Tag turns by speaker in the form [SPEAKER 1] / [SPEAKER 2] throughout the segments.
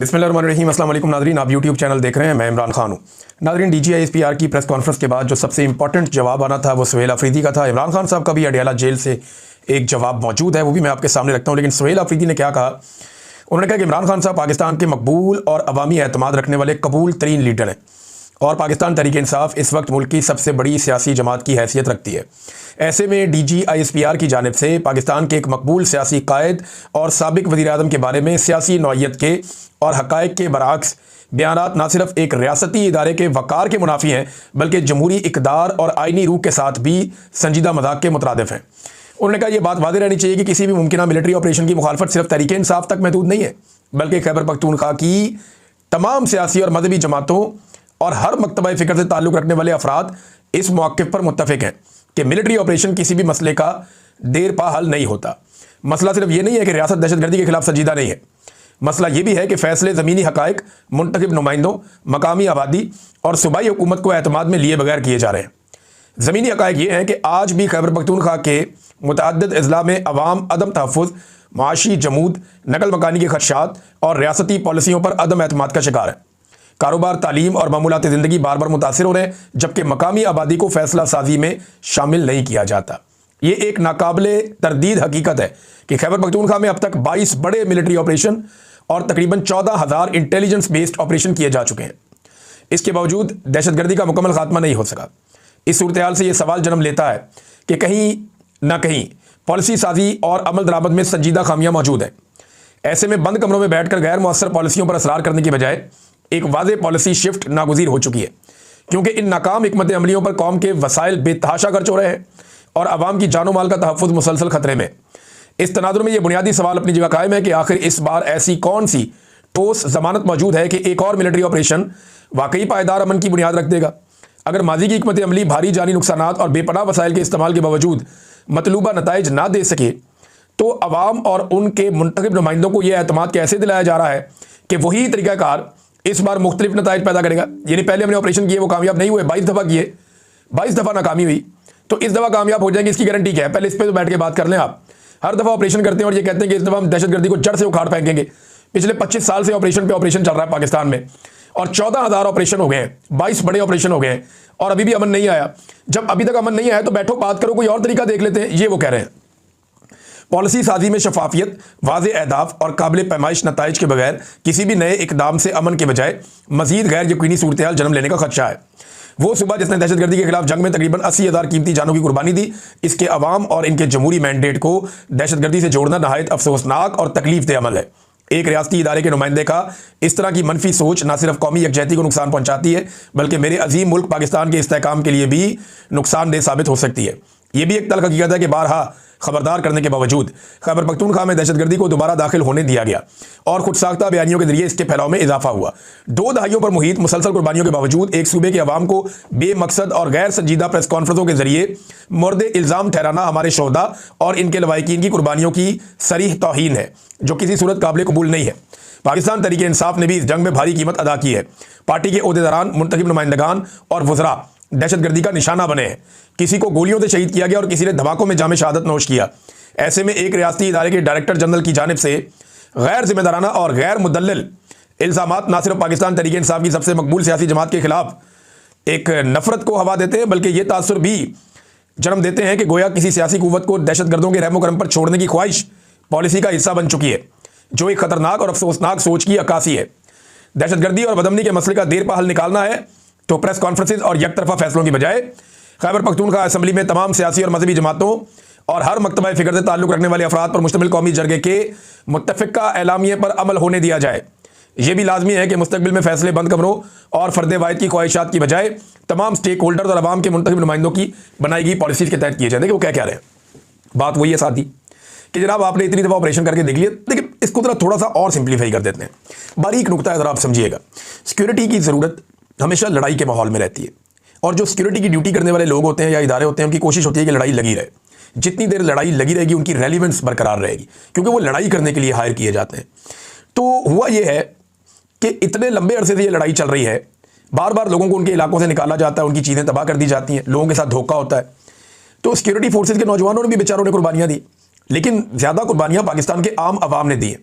[SPEAKER 1] बिस्मिल्लाहिर्रहमानिर्रहीम। अस्सलाम वालेकुम नाज़रीन, आप यूट्यूब चैनल देख रहे हैं। मैं इमरान खान हूँ। नाज़रीन, DGISPR की प्रेस कॉन्फ्रेंस के बाद जो सबसे इंपॉर्टेंट जवाब आना था वो सुहेल अफरीदी का था। इमरान खान साहब का भी अडयाला जेल से एक जवाब मौजूद है, वो भी मैं आपके सामने रखता हूँ। लेकिन सुहेल अफरीदी ने क्या कहा, उन्होंने कहा कि इमरान खान साहब पाकिस्तान के मकबूल और अवामी एतमाद रखने वाले कबूल तरीन लीडर हैं और पाकिस्तान तहरीक इंसाफ इस वक्त मुल्क की सबसे बड़ी सियासी जमात की हैसियत रखती है। ऐसे में DGISPR की जानिब से पाकिस्तान के एक मकबूल सियासी कायद और साबिक वज़ीर-ए-आज़म के बारे में सियासी नौइयत के और हक़ाइक़ के बरअक्स बयानात न सिर्फ एक रियासती इदारे के वक़ार के मुनाफी हैं, बल्कि जमहूरी इक़दार और आइनी रूह के साथ भी संजीदा मज़ाक के मुतरादिफ हैं। उन्होंने कहा, यह बात वाज़ेह रहनी चाहिए कि किसी भी मुमकिन मिलिट्री ऑपरेशन की मुखालफत सिर्फ तहरीक इंसाफ तक महदूद नहीं है, बल्कि खैबर पख्तूनख्वा की तमाम सियासी और मजहबी जमातों और हर मकतबा फ़िक्र से ताल्लुक़ रखने वाले अफराद इस मौक़िफ़ पर मुत्तफ़िक़ हैं कि मिलिट्री ऑपरेशन किसी भी मसले का देर पा हल नहीं होता। मसला सिर्फ ये नहीं है कि रियासत दहशतगर्दी के खिलाफ संजीदा नहीं है, मसला ये भी है कि फ़ैसले ज़मीनी हक़ाइक़, मुंतखब नुमाइंदों, मकामी आबादी और सूबाई हुकूमत को एतमाद में लिए बगैर किए जा रहे हैं। ज़मीनी हक़ाइक़ ये हैं कि आज भी खैबर पख्तूनख्वा के मुतअद्दिद अज़ला में अवाम अदम तहफ़्फ़ुज़, माशी जमूद, नकल मकानी के खदशात और रियासती पॉलिसियों पर अदम एतमाद का शिकार है। कारोबार, तालीम और मामूलात ज़िंदगी बार बार मुतासिर हो रहे हैं, जबकि मकामी आबादी को फ़ैसला साजी में शामिल नहीं किया जाता। ये एक नाकाबिले तरदीद हकीकत है कि खैबर पख्तूनख्वा में अब तक 22 बड़े मिलिट्री ऑपरेशन और तकरीबन 14,000 इंटेलिजेंस बेस्ड ऑपरेशन किए जा चुके हैं। इसके बावजूद दहशतगर्दी का मुकम्मल खात्मा नहीं हो सका। इस सूरत हाल से ये सवाल जन्म लेता है कि कहीं ना कहीं पॉलिसी साजी और अमल दरामद में संजीदा खामियां मौजूद हैं। ऐसे में बंद कमरों में बैठकर गैर मुअस्सर पॉलिसियों पर असरार करने की बजाय एक वाज़ेह पॉलिसी शिफ्ट नागुज़ीर हो चुकी है, क्योंकि इन नाकाम हिकमत अमलियों पर कौम के वसाइल बेतहाशा खर्च हो रहे हैं और अवाम की जानो माल का तहफ़्फ़ुज़ मुसलसल खतरे में। इस तनाज़ुर में यह बुनियादी सवाल अपनी जगह कायम है कि आखिर इस बार ऐसी कौन सी ठोस ज़मानत मौजूद है कि एक और मिलिट्री ऑपरेशन वाकई पायदार अमन की बुनियाद रख देगा। अगर माजी की हिकमत अमली भारी जानी नुकसानात और बेपनाह वसाइल के इस्तेमाल के बावजूद मतलूबा नताइज ना दे सके, तो अवाम और उनके मुंतखब नुमाइंदों को यह एतमाद कैसे दिलाया जा रहा है कि वही तरीक़ाकार इस बार मुख्तलिफ नताइज पैदा करेगा। यानी पहले हमने ऑपरेशन किए, वो कामयाब नहीं हुए, 22 दफ़ा किए, 22 दफ़ा नाकामी हुई, तो इस दफ़ा कामयाब हो जाएंगे, इसकी गारंटी क्या है? पहले इस पर तो बैठ के बात कर लें। आप हर दफ़ा ऑपरेशन करते हैं और ये कहते हैं कि इस दफ़ा हम दहशतगर्दी को जड़ से उखाड़ फेंकेंगे। पिछले 25 साल से ऑपरेशन पे ऑपरेशन चल रहा है पाकिस्तान में और 14,000 ऑपरेशन हो गए हैं, 22 बड़े ऑपरेशन हो गए हैं और अभी भी अमन नहीं आया। जब अभी तक अमन नहीं आया तो बैठो, बात करो, कोई और तरीका देख लेते हैं, ये वो कह रहे हैं। पॉलिसी साजी में शफाफियत, वाज़ेह अहदाफ और काबिल पैमाइश नताइज के बगैर किसी भी नए इकदाम से अमन के बजाय मजीद गैर यकीनी सूरत हाल जन्म लेने का खदशा है। वो सुबह जिसने दहशतगर्दी के खिलाफ जंग में तकरीबन 80,000 कीमती जानों की कुर्बानी दी, इसके अवाम और इनके जमहूरी मैंडेट को दहशतगर्दी से जोड़ना नहायत अफसोसनाक और तकलीफ दे अमल है। एक रियासती इदारे के नुमाइंदे का इस तरह की मनफी सोच न सिर्फ कौमी यकजहती को नुकसान पहुंचाती है, बल्कि मेरे अजीम मुल्क पाकिस्तान के इस्तेहकाम के लिए भी नुकसानदेह साबित हो सकती है। यह भी एक तल्ख हकीकत है कि बारहा खबरदार करने के बावजूद खैबर पख्तूनख्वा में दहशतगर्दी को दोबारा दाखिल होने दिया गया और खुद साख्ता बयानियों के जरिए इसके फैलाव में इजाफा हुआ। 2 दहाइयों पर मुहित मुसलसल कुर्बानियों के बावजूद एक सूबे के अवाम को बेमकसद और गैर संजीदा प्रेस कॉन्फ्रेंसों के जरिए मुर्द इल्ज़ाम ठहराना हमारे शोहदा और इनके लवाहिकीन की कुर्बानियों की सरीह तौहीन है, जो किसी सूरत काबिल कबूल नहीं है। पाकिस्तान तहरीक इंसाफ ने भी इस जंग में भारी कीमत अदा की है। पार्टी के ओहदेदारान, मुंतखब नुमाइंदगान और वज़रा दहशतगर्दी का निशाना बने हैं। किसी को गोलियों से शहीद किया गया और किसी ने धमाकों में जामे शहादत नोश किया। ऐसे में एक रियासती इदारे के डायरेक्टर जनरल की जानिब से गैर जिम्मेदाराना और गैर मुदल्लिल इल्ज़ामात न सिर्फ पाकिस्तान तहरीक इंसाफ की सबसे मकबूल सियासी जमात के खिलाफ एक नफरत को हवा देते हैं, बल्कि ये तासुर भी जन्म देते हैं कि गोया किसी सियासी कुव्वत को दहशतगर्दों के रहमो करम पर छोड़ने की ख्वाहिश पॉलिसी का हिस्सा बन चुकी है, जो एक खतरनाक और अफसोसनाक सोच की अक्कासी है। दहशतगर्दी और बदअमनी के मसले का देर पा हल निकालना है तो प्रेस कॉन्फ्रेंसेज और यकतरफा फैसलों की बजाय खैबर पख्तूनख्वा असम्बली में तमाम सियासी और मजहबी जमातों और हर मकतबा फ़िक्र से ताल्लुक़ रखने वाले अफराद पर मुश्तमिल कौमी जरगे के मुत्तफ़िक़ा एलामिये पर अमल होने दिया जाए। यह भी लाजमी है कि मुस्तक़बिल में फ़ैसले बंद कमरों और फ़र्द वाहिद की ख्वाहिशात की बजाय तमाम स्टेक होल्डर्स और अवाम के मुंतखब नुमाइंदों की बनाई गई पॉलिसीज़ के तहत किए जाए। देखिए वो क्या कह रहे हैं, बात वही है साथी कि जनाब आपने इतनी दफ़ा ऑपरेशन करके देख लिया। देखिए इसको ज़रा थोड़ा सा और सिंप्लीफाई कर देते हैं। बारीक नुकता है, ज़रा आप समझिएगा। सिक्योरिटी की ज़रूरत हमेशा लड़ाई के माहौल में रहती है और जो सिक्योरिटी की ड्यूटी करने वाले लोग होते हैं या इदारे होते हैं, उनकी कोशिश होती है कि लड़ाई लगी रहे। जितनी देर लड़ाई लगी रहेगी उनकी रेलिवेंस बरकरार रहेगी, क्योंकि वो लड़ाई करने के लिए हायर किए जाते हैं। तो हुआ यह है कि इतने लंबे अरसे से ये लड़ाई चल रही है, बार बार लोगों को उनके इलाकों से निकाला जाता है, उनकी चीज़ें तबाह कर दी जाती हैं, लोगों के साथ धोखा होता है। तो सिक्योरिटी फोर्सेज के नौजवानों ने भी बेचारों ने कुर्बानियाँ दी, लेकिन ज़्यादा कुर्बानियाँ पाकिस्तान के आम आवाम ने दी हैं।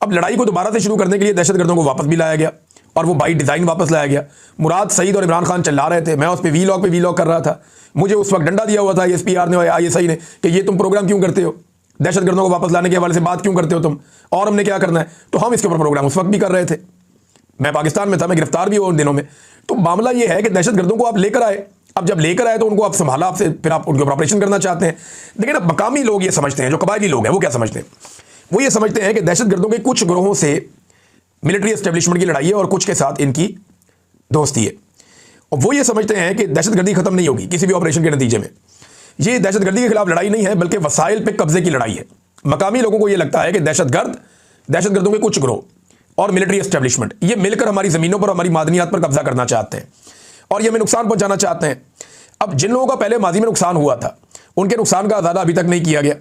[SPEAKER 1] अब लड़ाई को दोबारा से शुरू करने के लिए दहशतगर्दों को वापस भी लाया गया और वो बाई डिज़ाइन वापस लाया गया। मुराद सईद और इमरान खान चिल्ला रहे थे, मैं उस पर वीलॉग कर रहा था। मुझे उस वक्त डंडा दिया हुआ था एसपीआर ने और आईएसआई ने कि ये तुम प्रोग्राम क्यों करते हो, दहशतगर्दों को वापस लाने के हवाले से बात क्यों करते हो तुम, और हमने क्या करना है। तो हम इसके ऊपर प्रोग्राम उस वक्त भी कर रहे थे। मैं पाकिस्तान में था, मैं गिरफ्तार भी हुआ उन दिनों में। तो मामला ये है कि दहशतगर्दों को आप लेकर आए, अब जब लेकर आए तो उनको आप संभाला, आपसे फिर आप उनके ऊपर ऑपरेशन करना चाहते हैं। लेकिन अब मकामी लोग ये समझते हैं, जो कबायली लोग हैं वो क्या समझते हैं, वो ये समझते हैं कि दहशतगर्दों के कुछ ग्रोहों से मिलिट्री एस्टेब्लिशमेंट की लड़ाई है और कुछ के साथ इनकी दोस्ती है। और वो ये समझते हैं कि दहशतगर्दी खत्म नहीं होगी किसी भी ऑपरेशन के नतीजे में। ये दहशतगर्दी के खिलाफ लड़ाई नहीं है, बल्कि वसाइल पे कब्जे की लड़ाई है। मकामी लोगों को ये लगता है कि दहशतगर्दों के कुछ ग्रोह और मिलिट्री एस्टेब्लिशमेंट ये मिलकर हमारी ज़मीनों पर, हमारी मादनियात पर कब्जा करना चाहते हैं और ये हमें नुकसान पहुंचाना चाहते हैं। अब जिन लोगों का पहले माजी में नुकसान हुआ था, उनके नुकसान का अदाला अभी तक नहीं किया गया,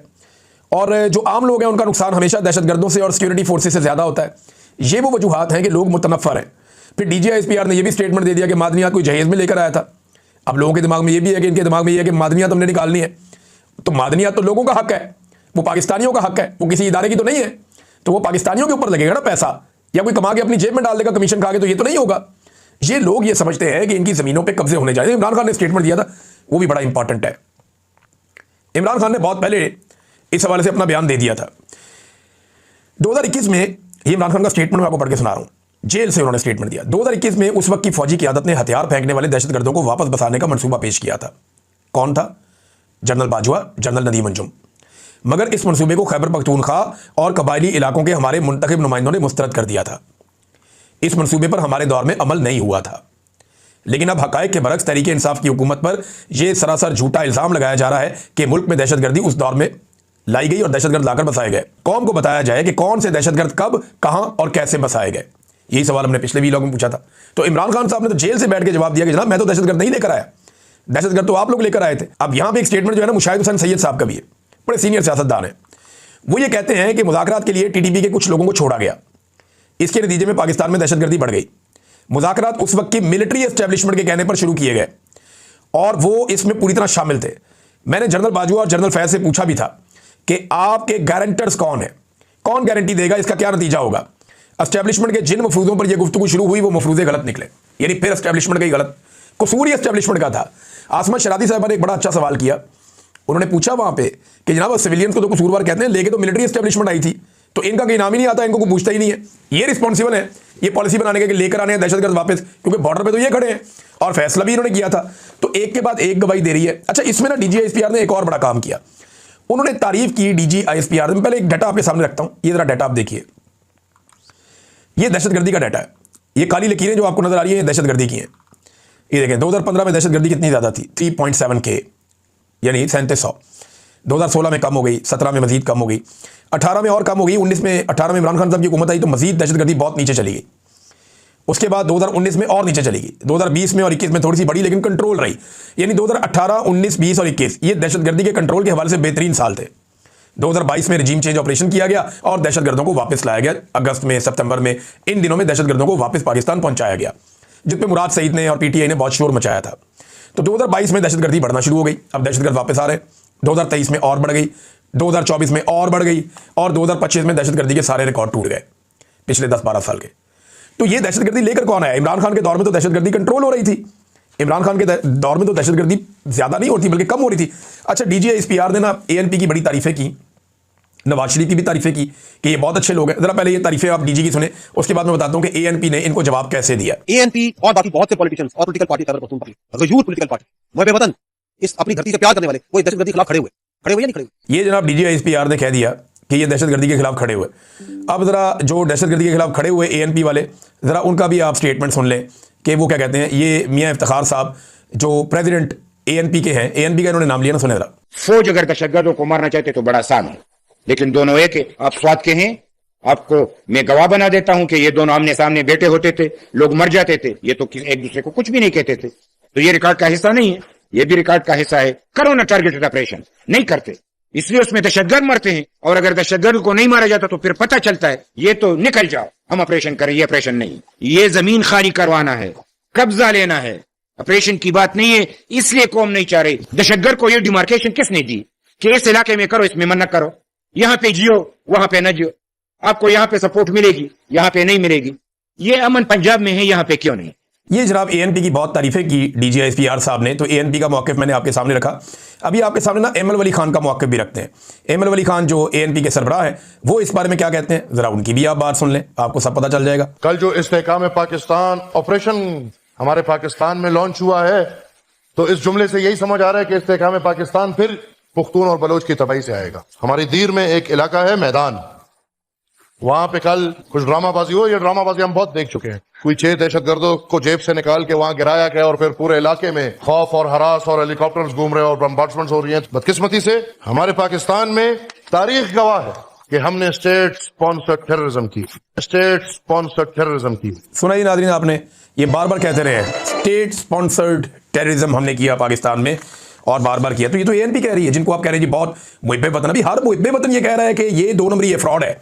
[SPEAKER 1] और जो आम लोग हैं उनका नुकसान हमेशा दहशतगर्दों से और सिक्योरिटी फोर्सेस से ज़्यादा होता है। ये वो वजूहात हैं कि लोग मुतनफ़र हैं। फिर DGI-SPR ने यह भी स्टेटमेंट दे दिया कि मादनियात कोई जहेज़ में लेकर आया था। अब लोगों के दिमाग में ये भी है कि इनके दिमाग में ये है कि मादनियात हमने निकालनी है, तो मादनियात तो लोगों का हक है, वो पाकिस्तानियों का हक है, वो किसी इदारे की तो नहीं है। तो वो पाकिस्तानियों के ऊपर लगेगा ना पैसा, या कोई कमा के अपनी जेब में डाल देगा कमीशन खा के, तो ये तो नहीं होगा। ये लोग ये समझते हैं कि इनकी ज़मीनों पे कब्जे होने चाहिए। इमरान खान ने स्टेटमेंट दिया था, वो भी बड़ा इंपॉर्टेंट है। इमरान खान ने बहुत पहले इस हवाले से अपना बयान दे दिया था 2021 में। ये इमरान खान का स्टेटमेंट मैं आपको पढ़ के सुना रहा हूँ, जेल से उन्होंने स्टेटमेंट दिया। 2021 में उस वक्त की फौजी क़यादत ने हथियार फेंकने वाले दहशतगर्दों को वापस बसाने का मंसूबा पेश किया था। कौन था? General Bajwa, general Nadeem Anjum. मगर इस मंसूबे को खैबर पख्तूनख्वा और कबायली इलाकों के हमारे मुंतखब नुमाइंदों ने मुस्तरद कर दिया था। इस मंसूबे पर हमारे दौर में अमल नहीं हुआ था। लेकिन अब हकायक के बरक्स तहरीके इंसाफ की हुकूमत पर यह सरासर झूठा इल्ज़ाम लगाया जा रहा है कि मुल्क में दहशतगर्दी उस दौर में लाई गई और दहशतगर्द लाकर बसाए गए। कौम को बताया जाए कि कौन से दहशतगर्द कब, कहां और कैसे बसाए गए। यही सवाल हमने पिछले वीलॉग में पूछा था। तो इमरान खान साहब ने तो जेल से बैठ के जवाब दिया कि जनाब मैं तो दहशतगर्द नहीं लेकर आया, दहशतगर्द तो आप लोग लेकर आए थे। अब यहां पे एक स्टेटमेंट जो है ना मुशाहिद हुसैन सैयद साहब का भी है, बड़े सीनियर सियासतदान है। वो ये कहते हैं कि मुज़ाकरात के लिए TTP के कुछ लोगों को छोड़ा गया, इसके नतीजे में पाकिस्तान में दहशतगर्दी बढ़ गई। मुज़ाकरात उस वक्त की मिलिट्री एस्टेब्लिशमेंट के कहने पर शुरू किए गए और वो इसमें पूरी तरह शामिल थे। मैंने जनरल बाजवा और जनरल फैज से पूछा भी था कि आपके गारंटर्स कौन है, कौन गारंटी देगा, इसका क्या नतीजा होगा। एस्टेब्लिशमेंट के जिन मफरूज़ों पर यह गुफ्तगू शुरू हुई वो मफरूज़े गलत निकले, यानी फिर एस्टेब्लिशमेंट का ही गलत, कसूर ही एस्टेब्लिशमेंट का था। आसमा शरादी साहब ने एक बड़ा अच्छा सवाल किया। उन्होंने पूछा वहां पे कि जनाब सिविलियंस को तो कसूरवार कहते हैं, लेके तो मिलिट्री एस्टेब्लिशमेंट आई थी, तो इनका कोई नाम ही नहीं आता, इनको कोई पूछता ही नहीं है। ये रिस्पॉन्सिबल है ये पॉलिसी बनाने के लेकर आने हैं दहशतगर्द वापस, क्योंकि बॉर्डर पे तो ये खड़े हैं और फैसला भी इन्होंने किया था। तो एक के बाद एक गवाही दे रही है। अच्छा, इसमें ना DGI-SPR ने एक और बड़ा काम किया। उन्होंने तारीफ की DGI-SPR ने। पहले एक डाटा आपके सामने रखता हूं, ये जरा डाटा आप देखिए। ये दहशतगर्दी का डाटा है। ये काली लकीरें जो आपको नजर आ रही है दहशतगर्दी की हैं। ये देखें 2015 में दहशतगर्दी कितनी ज्यादा थी, 3.7K, यानी 3700। 2016 में कम हो गई, 17 में मजीद कम हो गई, 18 में और कम हो गई, 18 में इमरान खान साहब की हुकूमत आई तो मजीद दहशतगर्दी बहुत नीचे चली गई। उसके बाद 2019 में और नीचे चली गई, 2020 में और 21 में थोड़ी सी बढ़ी लेकिन कंट्रोल रही। यानी 2018, 19, 20 और 21 ये दहशतगर्दी के कंट्रोल के हवाले से बेहतरीन साल थे। 2022 में रजीम चेंज ऑपरेशन किया गया और दहशतगर्दों को वापस लाया गया। अगस्त में, सितंबर में, इन दिनों में दहशतगर्दों को वापस पाकिस्तान पहुंचाया गया, जिस पे मुराद सईद ने और PTI ने बहुत शोर मचाया था। तो 2022 में दहशतगर्दी बढ़ना शुरू हो गई, अब दहशतगर्द वापस आ रहे हैं। 2023 में और बढ़ गई, 2024 में और बढ़ गई और 2025 में दहशतगर्दी के सारे रिकॉर्ड टूट गए पिछले 10-12 साल के। तो ये दहशतगर्दी लेकर कौन आया? इमरान खान के दौर में तो दहशतगर्दी कंट्रोल हो रही थी। इमरान खान के दौर में तो दहशतगर्दी ज्यादा नहीं होती बल्कि कम हो रही थी। अच्छा, DGI-SPR ने ना ANP की बड़ी तारीफें की, नवाज शरीफ की भी तारीफें की कि ये बहुत अच्छे लोग हैं। जरा पहले ये तारीफें आप DG की सुने, उसके बाद मैं बताता हूं कि ANP ने इनको जवाब कैसे दिया।
[SPEAKER 2] ANP और बाकी बहुत से पॉलिटिशियंस और पॉलिटिकल पार्टी, खैबर पख्तूनख्वा की गयूर पॉलिटिकल पार्टी, मुहब्बे वतन, इस अपनी धरती से प्यार करने वाले, वो दहशतगर्दी के खिलाफ खड़े हुए या नहीं खड़े हुए?
[SPEAKER 1] ये जनाब DGI-SPR ने कह दिया कि ये दहशतगर्दी के खिलाफ खड़े हुए। अब जरा जो दहशतगर्दी के खिलाफ खड़े हुए ANP वाले, जरा उनका भी आप स्टेटमेंट सुन लें कि वो क्या कहते हैं। ये मियां इफ्तिखार साहब जो प्रेसिडेंट ANP के हैं, ANP का इन्होंने नाम लिया ना, सुने जरा।
[SPEAKER 3] फौज अगर दहशतगर्दों को मारना चाहते तो बड़ा आसान है, लेकिन दोनों एक है। आप स्वाद के हैं, आपको मैं गवाह बना देता हूं कि ये दोनों आमने सामने बैठे होते थे, लोग मर जाते थे, ये तो एक दूसरे को कुछ भी नहीं कहते थे। तो ये रिकॉर्ड का हिस्सा नहीं है, ये भी रिकॉर्ड का हिस्सा है। करो ना टारगेटेड ऑपरेशन, नहीं करते, इसलिए उसमें दहशतगर्द मरते हैं। और अगर दहशतगर्द को नहीं मारा जाता तो फिर पता चलता है ये तो निकल जाओ, हम ऑपरेशन करें। ये ऑपरेशन नहीं, ये जमीन खाली करवाना है, कब्जा लेना है, ऑपरेशन की बात नहीं है। इसलिए कौम नहीं चाह रही। दहशतगर्द को ये डिमार्केशन किसने दी कि इस इलाके में करो, इसमें मन न करो, यहां पे जियो, वहां पे न जियो। आपको यहाँ पे सपोर्ट मिलेगी, यहाँ पे नहीं मिलेगी। ये अमन पंजाब में है, यहाँ पे क्यों नहीं?
[SPEAKER 1] ये जनाब एएनपी की बहुत तारीफें की डीजीआईएसपीआर साहब ने, तो एएनपी का मौक़िफ़ मैंने आपके सामने रखा। अभी आपके सामने ना एमएल वली खान का मौक़िफ़ भी रखते हैं। एमएल वली खान जो एएनपी के सरबराह हैं, वो इस बारे में क्या कहते हैं, ज़रा उनकी भी आप बात सुन लें, आपको सब पता चल जाएगा।
[SPEAKER 4] कल जो इस्तेहकाम पाकिस्तान ऑपरेशन हमारे पाकिस्तान में लॉन्च हुआ है, तो इस जुमले से यही समझ आ रहा है कि इस्तेहकाम पाकिस्तान फिर पुख्तून और बलोच की तबाही से आएगा। हमारी दीर में एक इलाका है मैदान, वहां पे कल कुछ ड्रामाबाजी हो। ये ड्रामाबाजी हम बहुत देख चुके हैं। कोई 6 दहशतगर्दों को जेब से निकाल के वहां गिराया गया और फिर पूरे इलाके में खौफ और हरास और हेलीकॉप्टर्स घूम रहे हैं और बम्बार्डमेंट्स हो रही हैं। बदकिस्मती से हमारे पाकिस्तान में तारीख गवाह है कि हमने स्टेट स्पॉन्सर्ड टेररिज्म की, स्टेट स्पॉन्सर्ड टेररिज्म की।
[SPEAKER 1] सुना ही नाज़रीन आपने, ये बार बार कहते रहे हैं स्टेट स्पॉन्सर्ड टेररिज्म हमने किया पाकिस्तान में, और बार बार किया। तो ये तो एएनपी कह रही है, जिनको आप कह रहे हैं जी बहुत मुहिब्बे वतन। अभी हर मुहिब्बे वतन ये कह रहा है कि ये 2 नंबरी ये फ्रॉड है।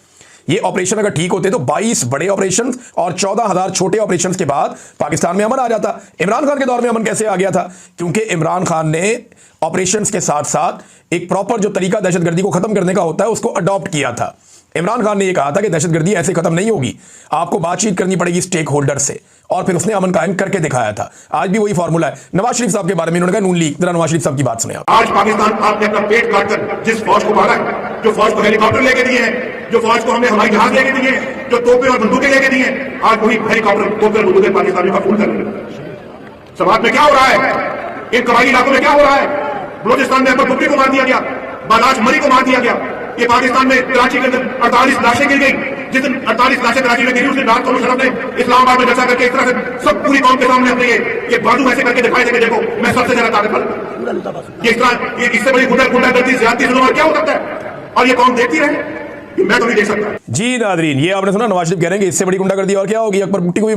[SPEAKER 1] ये ऑपरेशन अगर ठीक होते तो 22 बड़े ऑपरेशन और 14,000 छोटे ऑपरेशन के बाद पाकिस्तान में अमन आ जाता। इमरान खान के दौर में अमन कैसे आ गया था? क्योंकि इमरान खान ने ऑपरेशन के साथ साथ एक प्रॉपर जो तरीका दहशतगर्दी को खत्म करने का होता है उसको अडॉप्ट किया था। इमरान खान ने यह कहा था कि दहशतगर्दी ऐसे खत्म नहीं होगी, आपको बातचीत करनी पड़ेगी स्टेक होल्डर से, और फिर उसने अमन कायम करके दिखाया था। आज भी वही फॉर्मूला है। नवाज शरीफ साहब के बारे में उन्होंने कहा नून लीग, जरा नवाज शरीफ साहब की बात सुने आप।
[SPEAKER 5] आज पाकिस्तान आपने अपना पेट काटकर जिस फौज को मारा है, जो फौज को हेलीकॉप्टर लेके दिए हैं, जो फौज को हमने हवाई जहाज लेके दिए हैं, जो तोपें और बंदूकें लेके दिए हैं, आज वही हेलीकॉप्टर तोपें और बंदूकें पाकिस्तानियों का फूल कर रहे हैं। समाज में क्या हो रहा है? इन कबायली इलाकों में क्या हो रहा है? बलोचिस्तान में अकबर टुकड़ी को मार दिया गया, बालाज मरी को मार दिया गया। ये पाकिस्तान में कराची के अंदर 48 लाशें गिर गई। जिस दिन 48 लाशें कराची में गिरी, उस दिन रात को मुशर्रफ ने इस्लामाबाद में जलसा करके इस तरह से सब पूरी कौम के सामने अपने ये बाजू ऐसे करके दिखाए थे कि देखो मैं सबसे ज्यादा ताकतवर हूं। ये इस तरह, ये इससे बड़ी गुंडागर्दी ज्यादती जुल्म और क्या हो सकता है? और ये कौम देखती रहे, मैं तो नहीं देख सकता।
[SPEAKER 1] जी नादरीन, ये आपने सुना, नवाज शरीफ कह रहे हैं कि इससे बड़ी गुंडागर्दी और क्या होगी, अकबर बुट्टी को भी